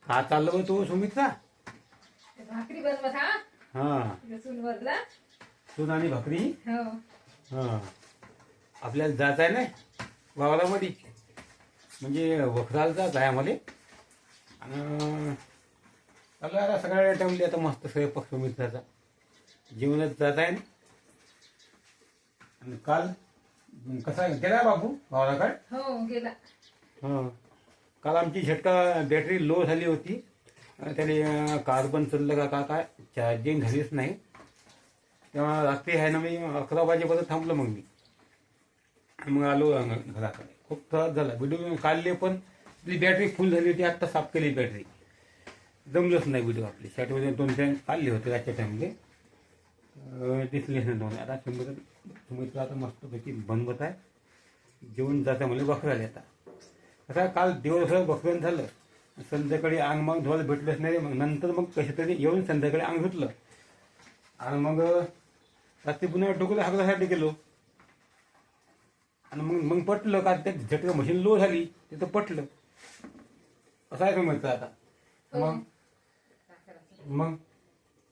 का चाललं बा तू सुमित्रा? भाकरी बनवत हा हा, चुलवरला. तू आणि भाकरी. हो हा, आपल्याला जायचं आहे ना गावामध्ये, म्हणजे वखराला जायचं आहे आम्हाला. आणि चालू आता सगळ्या टाइमली आता मस्त स्वयंपाक सुमित्राचा जेवणच जात आहे ना. आणि काल कसा गेला बाबू गावाकडे? हो गेला. हां, काल आमची झटका बॅटरी लो झाली होती. त्याने कार्बन चाललं का काय चार्जिंग झालीच नाही. तेव्हा रात्री आहे ना, मी 11 वाजेपर्यंत थांबलो. मग आलो घराकडे. खूप त्रास झाला. व्हिडिओ काढले पण ती बॅटरी फुल झाली होती. आत्ता साफ केली बॅटरी, जमलंच नाही व्हिडिओ. आपली साठी 2-3 काढले होते रातच्या टाईमले, दिसलेच नाही दोन. आता सुमित्रा आता मस्तपैकी बनवत आहे. जेवण जातं मला बकरायला येतात. आता काल दिवसभर बकरण झालं, संध्याकाळी अंग मग धुवायला भेटलंच नाही. मग नंतर मग कशा तरी येऊन संध्याकाळी अंग धुतलं. आणि मग रात्री पुन्हा डोक्याला हागल्यासाठी गेलो. आणि मग पटलं का त्या झटका मशीन लो झाली, तिथं पटलं. असं आहे समजतं आता. मग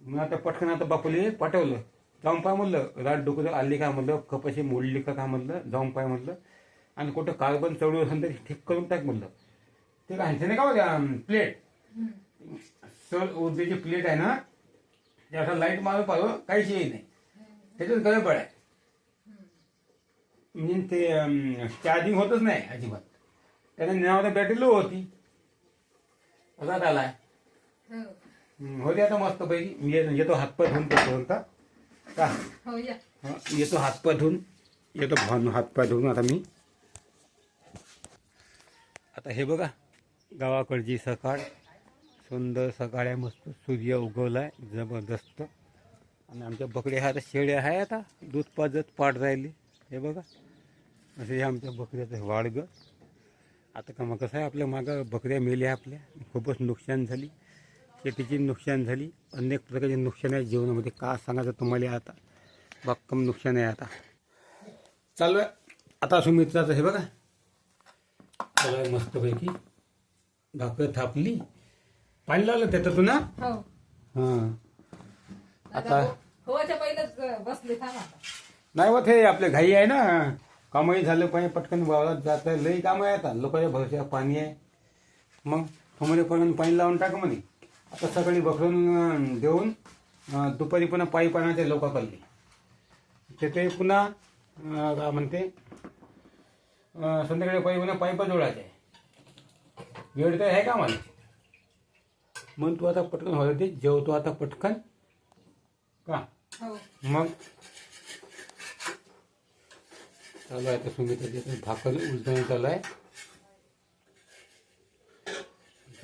मग आता पटकन आता बापूले पाठवलं. जाऊन पाय म्हणलं, रात डोकं आली का म्हणलं, कपाशी मोडली का म्हणलं, जाऊन पाय म्हणलं. आणि कुठं कार्बन चढू असेल तरी ठीक करून टाक म्हणलं. ते काय नाही का प्लेट, सर ऊर्जेची प्लेट आहे ना, ते असं लाईट मारून पाहिजे, काहीच येई नाही. त्याच्यात गडबड आहे. म्हणजे ते चार्जिंग होतच नाही अजिबात. त्याने नेवादा बॅटरी लो होती. असा आलाय. होते आता मस्त पैकी. मी येतो हातपाय धुवून करतो का. हो या. येतो हातपाय धुवून, येतो हातपाय धुवून. आता मी आता हे बघा, गावाकडची सकाळ, सुंदर सकाळ आहे. मस्त सूर्य उगवलाय जबरदस्त. आणि आमच्या बकऱ्या ह्या शेळ्या आहे, आता दूध पाट राहिले. हे बघा, असे हे आमच्या बकऱ्याचं वाडग. आता का मग कसं आहे, आपल्या मागं बकऱ्या मेल्या, आपल्या खूपच नुकसान झाली. शेतीची नुकसान झाली, अनेक प्रकारचे नुकसान आहे जीवनामध्ये. का सांगायचं तुम्हाला, आता भक्कम नुकसान आहे. आता चालू आहे आता सुमित्राचं. हे बघा चालू आहे मस्तपैकी. भाकर थापली, पाणी लावलं त्याच्यातून ना. हां, आता होच्या पहिलेच बसले थांबा. नाही होत, हे आपले घाई आहे ना, कामही झालं पाहिजे, पटकन वावरात जात आहे. लई काम आहे आता, लोकांच्या भरोश्यावर पाणी आहे. मग थोडे पण पाणी लावून टाक म्हणे. आता सकाळी बकरून देऊन दुपारी पुन्हा पायी पाण्याचे लोकांकडले ते पुन्हा काय म्हणते, संध्याकाळी पायी पुन्हा पाईपा जोडायचे. वेळ तर आहे का मला. मग तू आता पटकन व्हायला दे, जेवतो आता पटकन का. मग चालू आहे तर सुमित्राची भाकर उलटणी चालू आहे.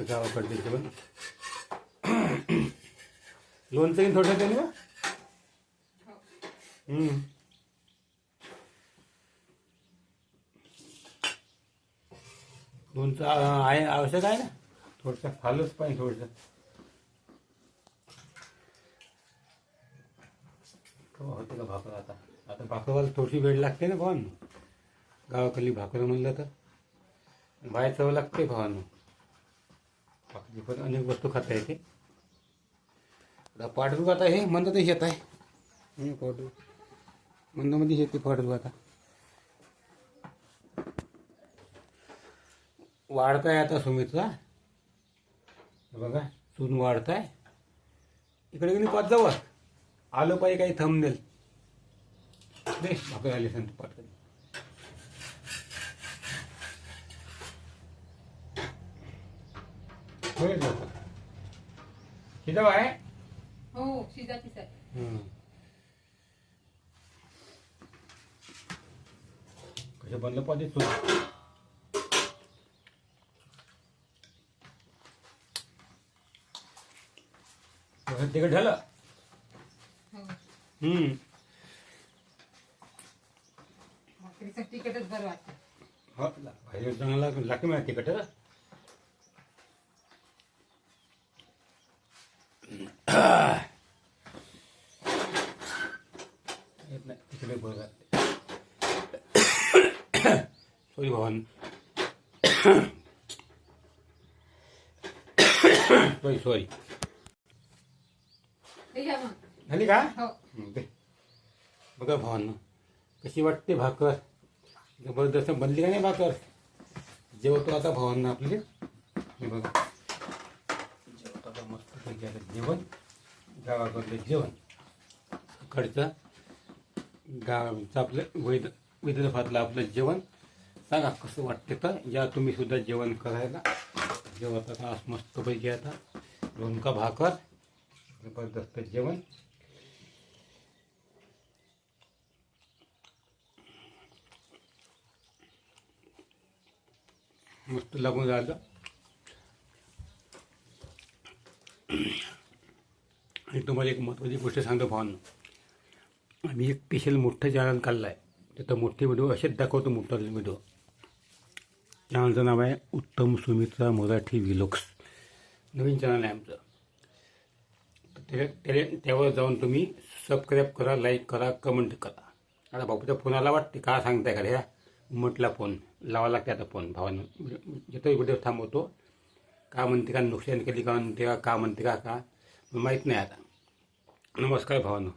गावाकडे जेवण लोणचं येईन थोडं त्याने. लोणचं आहे, आवश्यक आहे ना. थोडंसं खाल्लंच पाहिजे थोडंसं. होते का भाकर. आता भाकरवाला थोडीशी वेळ लागते ना भावानं. गावाकडली भाकर म्हणलं तर बाहेर चव लागते भावानं. बाकीची पण अनेक वस्तू खाता येते. आता पाठवू आता हे म्हणतं ते शेत आहे. पाठवू मंदामध्ये शेती पाठवू आता. वाढताय आता सुमित्रा. बघा चून वाढताय. इकडे गेली पाच जावं आलं पाहिजे काही थंबनेल दे. भाकर आली संत पाठ शिजाव आहे. हो शिजाचीच आहे. कसं बनलं पाहिजे चून. तिकट झालं. तिकटच बरं वाटतं. हो बाहेर चांगला लागते मला तिकट. येत नाही तिकडे बरं सॉरी भावान. सॉरी हे घ्या मग. झाली का हो. दे. बघा भावांना कशी वाटते भाकर जबरदस्त बनली का नाही भाकर जेवतो आता भावांना आपले हे बघा जेवतो आता मस्त पैकी आता जेवण गावाकडलं जेवण सकाळचं गावचं आपलं विदर्भातलं आपलं जेवण सांगा कसं वाटते तर या तुम्ही सुद्धा जेवण करायला जेवत आता आज मस्तपैकी आता लोणका भाकर जबरदस्त जेवण मस्त लागून राहिलं आणि तुम्हाला एक महत्त्वाची गोष्ट सांगतो भावांनो आम्ही एक स्पेशल मोठं चॅनल काढलं आहे तिथं मोठे व्हिडिओ असेच दाखवतो मोठा व्हिडिओ चॅनलचं नाव आहे उत्तम सुमित्रा मराठी व्लॉग्स नवीन चॅनल आहे आमचं त्यावर जाऊन तुम्ही सबस्क्राईब करा लाईक करा कमेंट करा आता बापूच्या फोनाला वाटते का सांगताय का ह्या म्हटला फोन लावा लागते आता फोन भावानं जिथं व्हिडिओ थांबवतो का म्हणते का नुकसान केली का म्हणते का म्हणते का माहीत नाही आता नमस्कार भावानं